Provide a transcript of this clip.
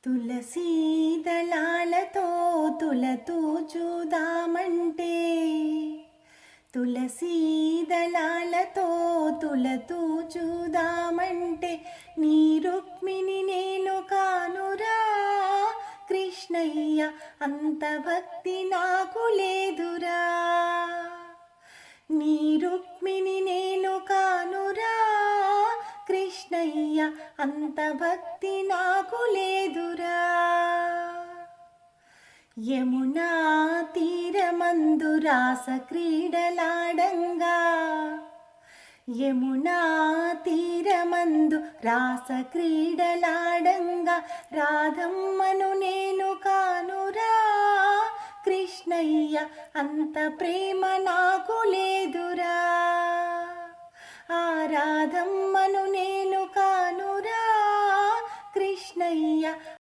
తులసీ దళాలతో తులతూచుదామంటే తులసీ దళాలతో తులతూచుదామంటే నీ రుక్మిణి నేను కానురా కృష్ణయ్య, అంత భక్తి నాకు లేదురా. నీ రుక్మిణి నేను కానురా కృష్ణయ్య, అంత భక్తి నాకు లేదురా. యమునా తీరమందు రాస క్రీడలాడంగా, యమునా తీరమందు రాస క్రీడలాడంగా రాధమ్మను నేను కానురా కృష్ణయ్య, అంత ప్రేమ నాకు లేదురా. ఆ రాధమ్మను నేను కానురా కృష్ణయ్య,